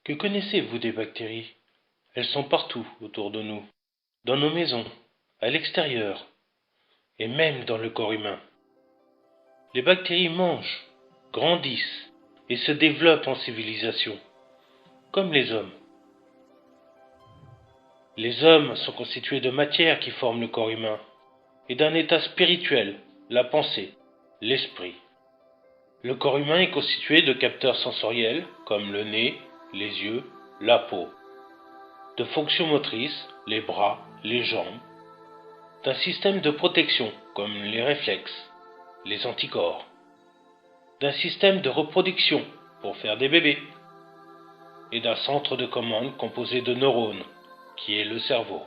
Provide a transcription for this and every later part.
Que connaissez-vous des bactéries? Elles sont partout autour de nous, dans nos maisons, à l'extérieur, et même dans le corps humain. Les bactéries mangent, grandissent et se développent en civilisation, comme les hommes. Les hommes sont constitués de matière qui forme le corps humain, et d'un état spirituel, la pensée, l'esprit. Le corps humain est constitué de capteurs sensoriels, comme le nez, les yeux, la peau, de fonctions motrices, les bras, les jambes, d'un système de protection, comme les réflexes, les anticorps, d'un système de reproduction, pour faire des bébés, et d'un centre de commande composé de neurones, qui est le cerveau.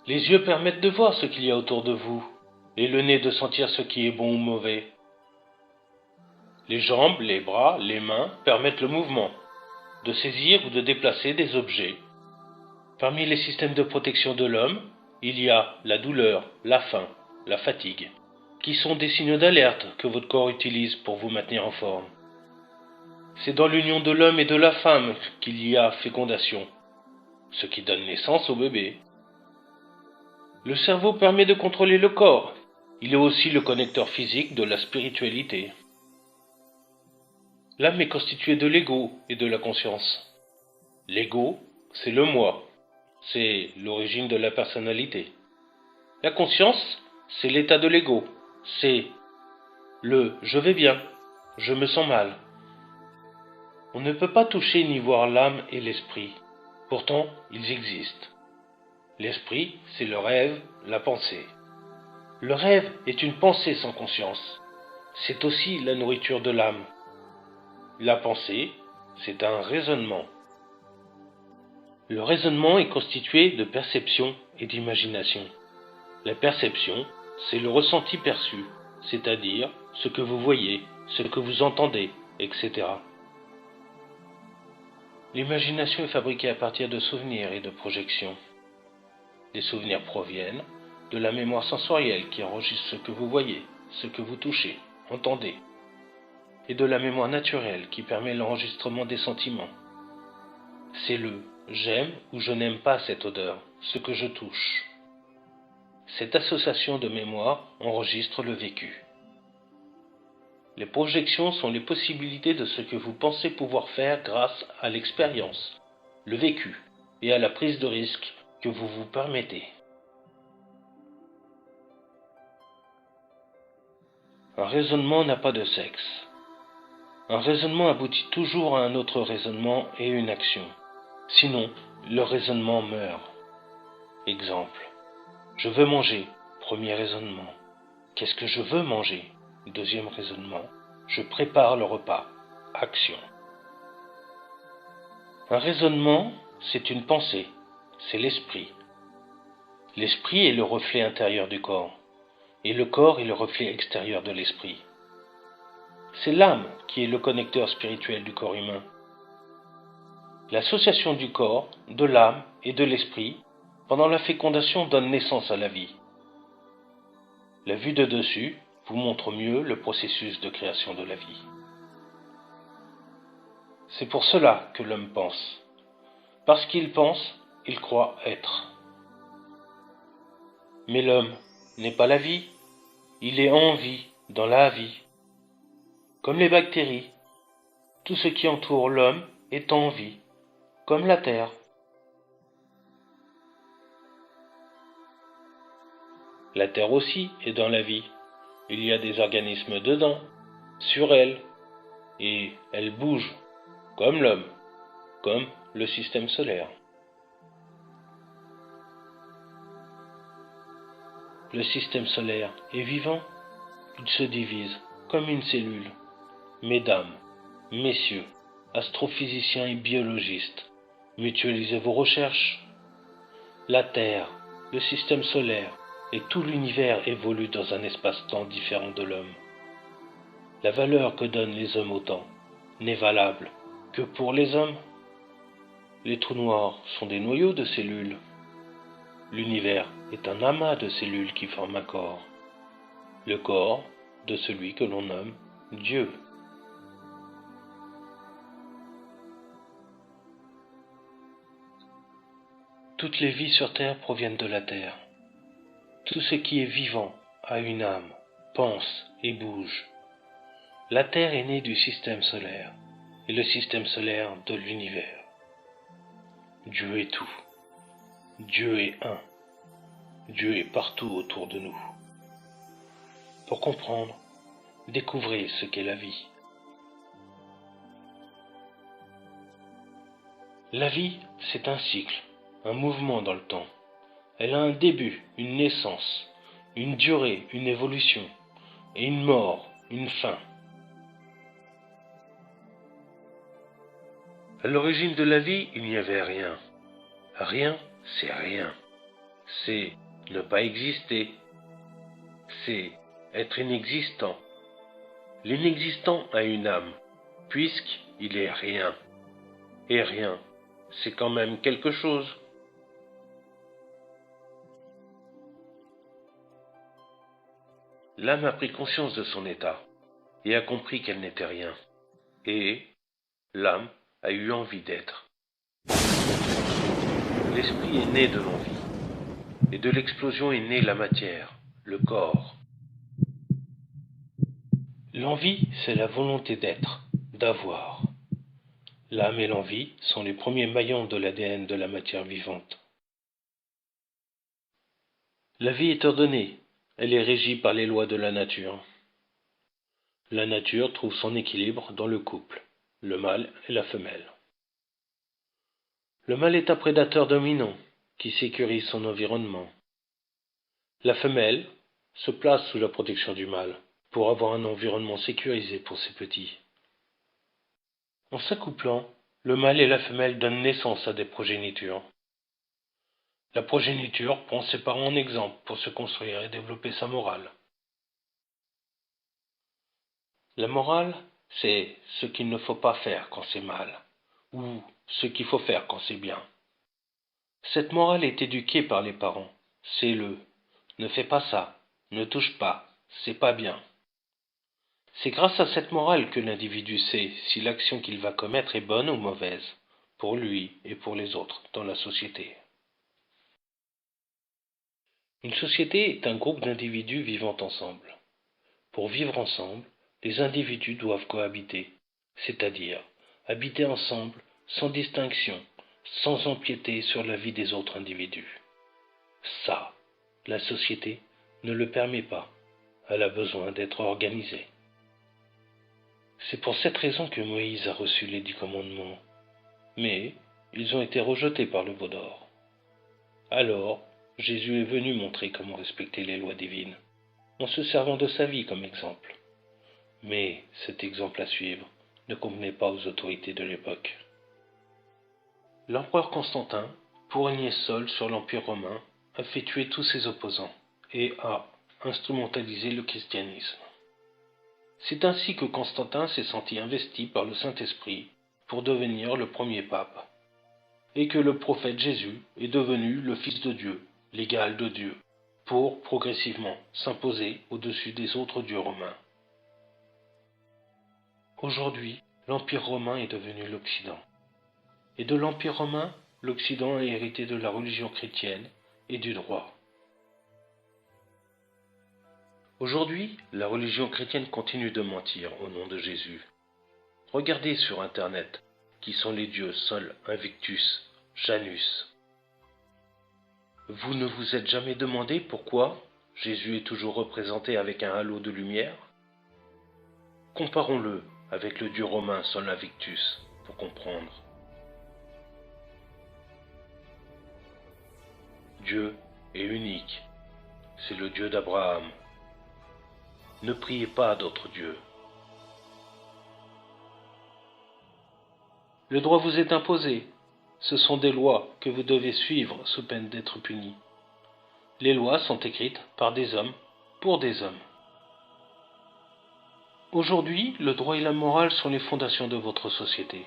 Les yeux permettent de voir ce qu'il y a autour de vous, et le nez de sentir ce qui est bon ou mauvais. Les jambes, les bras, les mains permettent le mouvement, de saisir ou de déplacer des objets. Parmi les systèmes de protection de l'homme, il y a la douleur, la faim, la fatigue, qui sont des signaux d'alerte que votre corps utilise pour vous maintenir en forme. C'est dans l'union de l'homme et de la femme qu'il y a fécondation, ce qui donne naissance au bébé. Le cerveau permet de contrôler le corps. Il est aussi le connecteur physique de la spiritualité. L'âme est constituée de l'ego et de la conscience. L'ego, c'est le moi. C'est l'origine de la personnalité. La conscience, c'est l'état de l'ego. C'est le « je vais bien, je me sens mal ». On ne peut pas toucher ni voir l'âme et l'esprit. Pourtant, ils existent. L'esprit, c'est le rêve, la pensée. Le rêve est une pensée sans conscience. C'est aussi la nourriture de l'âme. La pensée, c'est un raisonnement. Le raisonnement est constitué de perception et d'imagination. La perception, c'est le ressenti perçu, c'est-à-dire ce que vous voyez, ce que vous entendez, etc. L'imagination est fabriquée à partir de souvenirs et de projections. Les souvenirs proviennent de la mémoire sensorielle qui enregistre ce que vous voyez, ce que vous touchez, entendez, et de la mémoire naturelle qui permet l'enregistrement des sentiments. C'est le « j'aime » ou « je n'aime pas cette odeur », ce que je touche. Cette association de mémoire enregistre le vécu. Les projections sont les possibilités de ce que vous pensez pouvoir faire grâce à l'expérience, le vécu et à la prise de risque que vous vous permettez. Un raisonnement n'a pas de sexe. Un raisonnement aboutit toujours à un autre raisonnement et une action. Sinon, le raisonnement meurt. Exemple. Je veux manger. Premier raisonnement. Qu'est-ce que je veux manger? Deuxième raisonnement. Je prépare le repas. Action. Un raisonnement, c'est une pensée. C'est l'esprit. L'esprit est le reflet intérieur du corps. Et le corps est le reflet extérieur de l'esprit. C'est l'âme qui est le connecteur spirituel du corps humain. L'association du corps, de l'âme et de l'esprit pendant la fécondation donne naissance à la vie. La vue de dessus vous montre mieux le processus de création de la vie. C'est pour cela que l'homme pense. Parce qu'il pense, il croit être. Mais l'homme n'est pas la vie, il est en vie, dans la vie. Comme les bactéries, tout ce qui entoure l'homme est en vie, comme la terre. La terre aussi est dans la vie. Il y a des organismes dedans, sur elle, et elle bouge, comme l'homme, comme le système solaire. Le système solaire est vivant, il se divise comme une cellule. Mesdames, messieurs, astrophysiciens et biologistes, mutualisez vos recherches. La Terre, le système solaire et tout l'univers évoluent dans un espace-temps différent de l'homme. La valeur que donnent les hommes au temps n'est valable que pour les hommes. Les trous noirs sont des noyaux de cellules. L'univers est un amas de cellules qui forment un corps. Le corps de celui que l'on nomme Dieu. Toutes les vies sur Terre proviennent de la Terre. Tout ce qui est vivant a une âme, pense et bouge. La Terre est née du système solaire, et le système solaire de l'univers. Dieu est tout. Dieu est un. Dieu est partout autour de nous. Pour comprendre, découvrez ce qu'est la vie. La vie, c'est un cycle, un mouvement dans le temps. Elle a un début, une naissance, une durée, une évolution, et une mort, une fin. À l'origine de la vie, il n'y avait rien. Rien, c'est rien. C'est ne pas exister. C'est être inexistant. L'inexistant a une âme, puisqu'il est rien. Et rien, c'est quand même quelque chose. L'âme a pris conscience de son état et a compris qu'elle n'était rien. Et l'âme a eu envie d'être. L'esprit est né de l'envie. Et de l'explosion est née la matière, le corps. L'envie, c'est la volonté d'être, d'avoir. L'âme et l'envie sont les premiers maillons de l'ADN de la matière vivante. La vie est ordonnée, elle est régie par les lois de la nature. La nature trouve son équilibre dans le couple, le mâle et la femelle. Le mâle est un prédateur dominant qui sécurise son environnement. La femelle se place sous la protection du mâle pour avoir un environnement sécurisé pour ses petits. En s'accouplant, le mâle et la femelle donnent naissance à des progénitures. La progéniture prend ses parents en exemple pour se construire et développer sa morale. La morale, c'est ce qu'il ne faut pas faire quand c'est mal, ou ce qu'il faut faire quand c'est bien. Cette morale est éduquée par les parents. C'est le « ne fais pas ça, ne touche pas, c'est pas bien ». C'est grâce à cette morale que l'individu sait si l'action qu'il va commettre est bonne ou mauvaise, pour lui et pour les autres dans la société. Une société est un groupe d'individus vivant ensemble. Pour vivre ensemble, les individus doivent cohabiter, c'est-à-dire habiter ensemble sans distinction, sans empiéter sur la vie des autres individus. Ça, la société ne le permet pas, elle a besoin d'être organisée. C'est pour cette raison que Moïse a reçu les 10 commandements, mais ils ont été rejetés par le veau d'or. Alors, Jésus est venu montrer comment respecter les lois divines, en se servant de sa vie comme exemple. Mais cet exemple à suivre ne convenait pas aux autorités de l'époque. L'empereur Constantin, pour régner seul sur l'Empire romain, a fait tuer tous ses opposants et a instrumentalisé le christianisme. C'est ainsi que Constantin s'est senti investi par le Saint-Esprit pour devenir le premier pape, et que le prophète Jésus est devenu le Fils de Dieu, l'égal de Dieu, pour progressivement s'imposer au-dessus des autres dieux romains. Aujourd'hui, l'Empire romain est devenu l'Occident. Et de l'Empire romain, l'Occident a hérité de la religion chrétienne et du droit. Aujourd'hui, la religion chrétienne continue de mentir au nom de Jésus. Regardez sur Internet qui sont les dieux Sol, Invictus, Janus. Vous ne vous êtes jamais demandé pourquoi Jésus est toujours représenté avec un halo de lumière? Comparons-le avec le dieu romain Sol Invictus pour comprendre. Dieu est unique, c'est le Dieu d'Abraham. Ne priez pas à d'autres dieux. Le droit vous est imposé. Ce sont des lois que vous devez suivre sous peine d'être punis. Les lois sont écrites par des hommes pour des hommes. Aujourd'hui, le droit et la morale sont les fondations de votre société.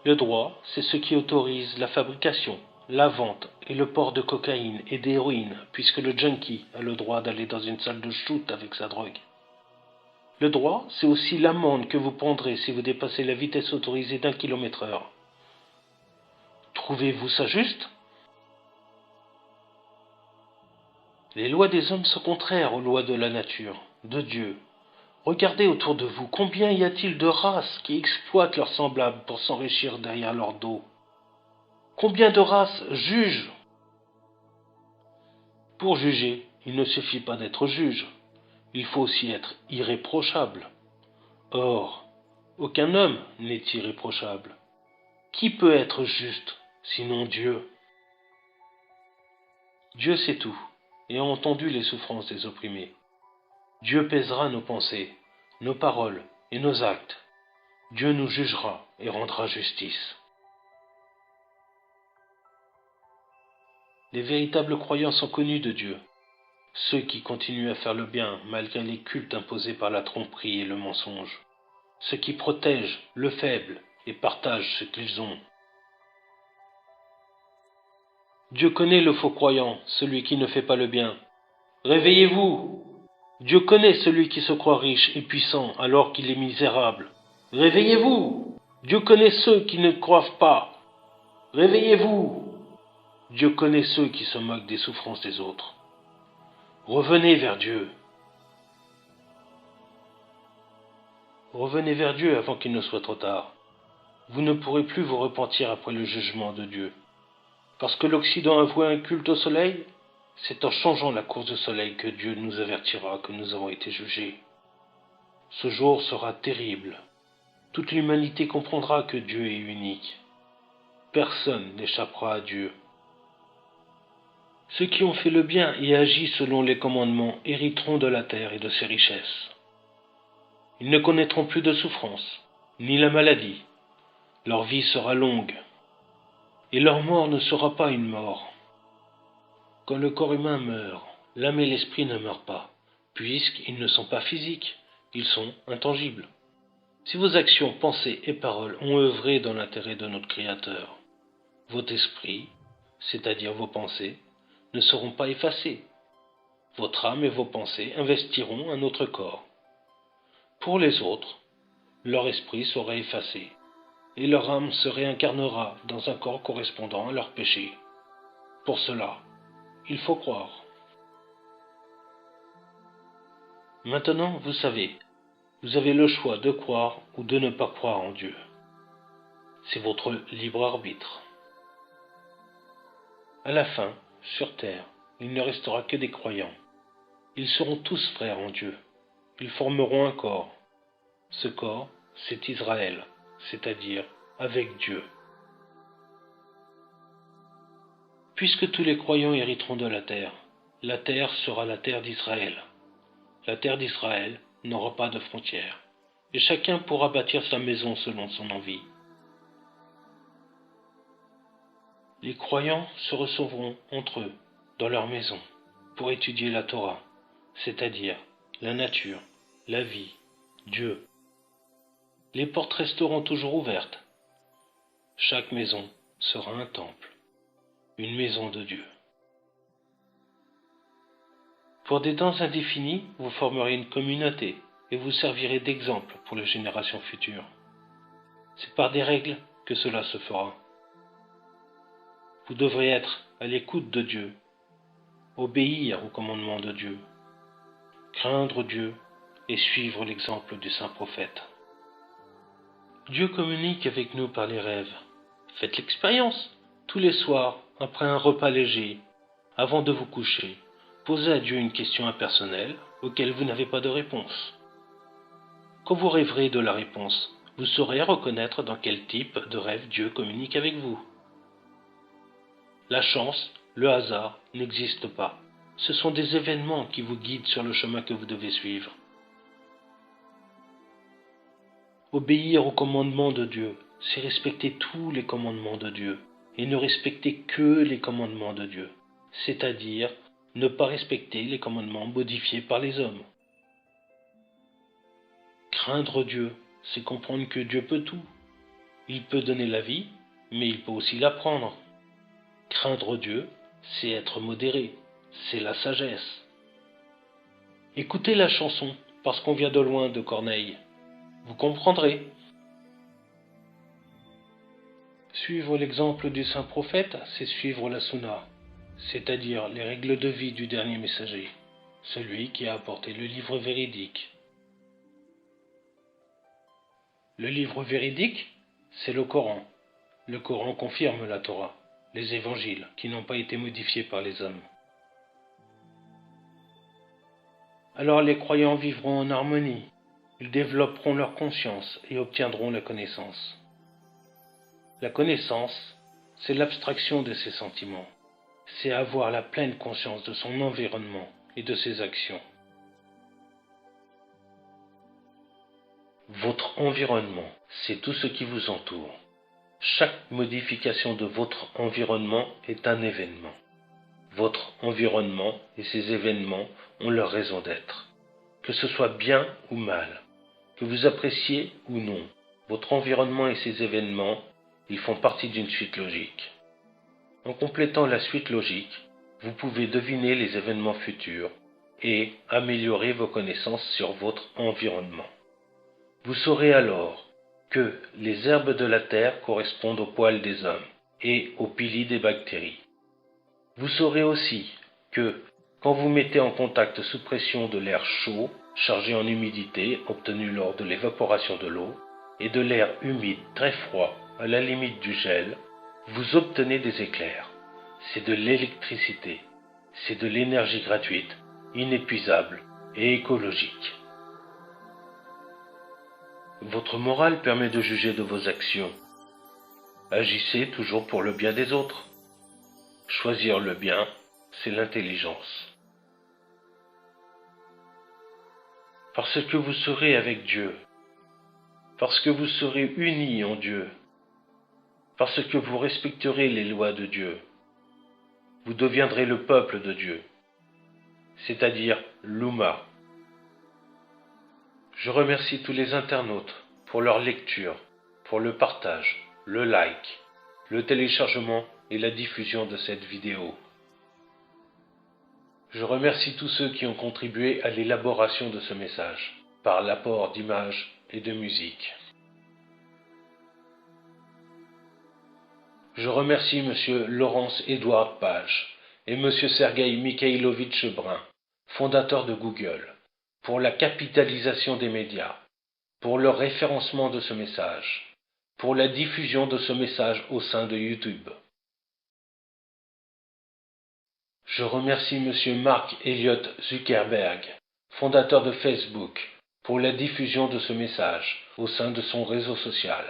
Le droit, c'est ce qui autorise la fabrication, la vente et le port de cocaïne et d'héroïne, puisque le junkie a le droit d'aller dans une salle de shoot avec sa drogue. Le droit, c'est aussi l'amende que vous prendrez si vous dépassez la vitesse autorisée d'1 km/h. Trouvez-vous ça juste? Les lois des hommes sont contraires aux lois de la nature, de Dieu. Regardez autour de vous, combien y a-t-il de races qui exploitent leurs semblables pour s'enrichir derrière leur dos? Combien de races jugent? Pour juger, il ne suffit pas d'être juge, il faut aussi être irréprochable. Or, aucun homme n'est irréprochable. Qui peut être juste, sinon Dieu? Dieu sait tout, et a entendu les souffrances des opprimés. Dieu pèsera nos pensées, nos paroles et nos actes. Dieu nous jugera et rendra justice. Les véritables croyants sont connus de Dieu, ceux qui continuent à faire le bien malgré les cultes imposés par la tromperie et le mensonge, ceux qui protègent le faible et partagent ce qu'ils ont. Dieu connaît le faux croyant, celui qui ne fait pas le bien. Réveillez-vous! Dieu connaît celui qui se croit riche et puissant alors qu'il est misérable. Réveillez-vous! Dieu connaît ceux qui ne croient pas. Réveillez-vous! Dieu connaît ceux qui se moquent des souffrances des autres. Revenez vers Dieu. Revenez vers Dieu avant qu'il ne soit trop tard. Vous ne pourrez plus vous repentir après le jugement de Dieu. Parce que l'Occident a voué un culte au soleil, c'est en changeant la course du soleil que Dieu nous avertira que nous avons été jugés. Ce jour sera terrible. Toute l'humanité comprendra que Dieu est unique. Personne n'échappera à Dieu. Ceux qui ont fait le bien et agi selon les commandements hériteront de la terre et de ses richesses. Ils ne connaîtront plus de souffrance, ni la maladie. Leur vie sera longue. Et leur mort ne sera pas une mort. Quand le corps humain meurt, l'âme et l'esprit ne meurent pas, puisqu'ils ne sont pas physiques, ils sont intangibles. Si vos actions, pensées et paroles ont œuvré dans l'intérêt de notre Créateur, votre esprit, c'est-à-dire vos pensées, ne seront pas effacés. Votre âme et vos pensées investiront un autre corps. Pour les autres, leur esprit sera effacé, et leur âme se réincarnera dans un corps correspondant à leur péché. Pour cela, il faut croire. Maintenant, vous savez, vous avez le choix de croire ou de ne pas croire en Dieu. C'est votre libre arbitre. À la fin, sur terre, il ne restera que des croyants. Ils seront tous frères en Dieu. Ils formeront un corps. Ce corps, c'est Israël, c'est-à-dire avec Dieu. Puisque tous les croyants hériteront de la terre sera la terre d'Israël. La terre d'Israël n'aura pas de frontières, et chacun pourra bâtir sa maison selon son envie. Les croyants se recevront entre eux, dans leur maison, pour étudier la Torah, c'est-à-dire la nature, la vie, Dieu. Les portes resteront toujours ouvertes. Chaque maison sera un temple, une maison de Dieu. Pour des temps indéfinis, vous formerez une communauté et vous servirez d'exemple pour les générations futures. C'est par des règles que cela se fera. Vous devrez être à l'écoute de Dieu, obéir aux commandements de Dieu, craindre Dieu et suivre l'exemple du saint prophète. Dieu communique avec nous par les rêves. Faites l'expérience. Tous les soirs, après un repas léger, avant de vous coucher, posez à Dieu une question impersonnelle auquel vous n'avez pas de réponse. Quand vous rêverez de la réponse, vous saurez reconnaître dans quel type de rêve Dieu communique avec vous. La chance, le hasard n'existent pas. Ce sont des événements qui vous guident sur le chemin que vous devez suivre. Obéir aux commandements de Dieu, c'est respecter tous les commandements de Dieu, et ne respecter que les commandements de Dieu, c'est-à-dire ne pas respecter les commandements modifiés par les hommes. Craindre Dieu, c'est comprendre que Dieu peut tout. Il peut donner la vie, mais il peut aussi la prendre. Craindre Dieu, c'est être modéré, c'est la sagesse. Écoutez la chanson « Parce qu'on vient de loin » de Corneille. Vous comprendrez. Suivre l'exemple du saint prophète, c'est suivre la Sunna, c'est-à-dire les règles de vie du dernier messager, celui qui a apporté le livre véridique. Le livre véridique, c'est le Coran. Le Coran confirme la Torah, les évangiles qui n'ont pas été modifiés par les hommes. Alors les croyants vivront en harmonie, ils développeront leur conscience et obtiendront la connaissance. La connaissance, c'est l'abstraction de ses sentiments, c'est avoir la pleine conscience de son environnement et de ses actions. Votre environnement, c'est tout ce qui vous entoure. Chaque modification de votre environnement est un événement. Votre environnement et ses événements ont leur raison d'être. Que ce soit bien ou mal, que vous appréciez ou non, votre environnement et ses événements, ils font partie d'une suite logique. En complétant la suite logique, vous pouvez deviner les événements futurs et améliorer vos connaissances sur votre environnement. Vous saurez alors que les herbes de la terre correspondent aux poils des hommes et aux pili des bactéries. Vous saurez aussi que quand vous mettez en contact sous pression de l'air chaud, chargé en humidité obtenue lors de l'évaporation de l'eau, et de l'air humide très froid à la limite du gel, vous obtenez des éclairs. C'est de l'électricité, c'est de l'énergie gratuite, inépuisable et écologique. Votre morale permet de juger de vos actions. Agissez toujours pour le bien des autres. Choisir le bien, c'est l'intelligence. Parce que vous serez avec Dieu, parce que vous serez unis en Dieu, parce que vous respecterez les lois de Dieu, vous deviendrez le peuple de Dieu, c'est-à-dire l'Oumma. Je remercie tous les internautes pour leur lecture, pour le partage, le like, le téléchargement et la diffusion de cette vidéo. Je remercie tous ceux qui ont contribué à l'élaboration de ce message, par l'apport d'images et de musique. Je remercie M. Laurence-Édouard Page et M. Sergueï Mikhailovitch Brun, fondateur de Google, pour la capitalisation des médias, pour le référencement de ce message, pour la diffusion de ce message au sein de YouTube. Je remercie M. Mark Elliott Zuckerberg, fondateur de Facebook, pour la diffusion de ce message au sein de son réseau social.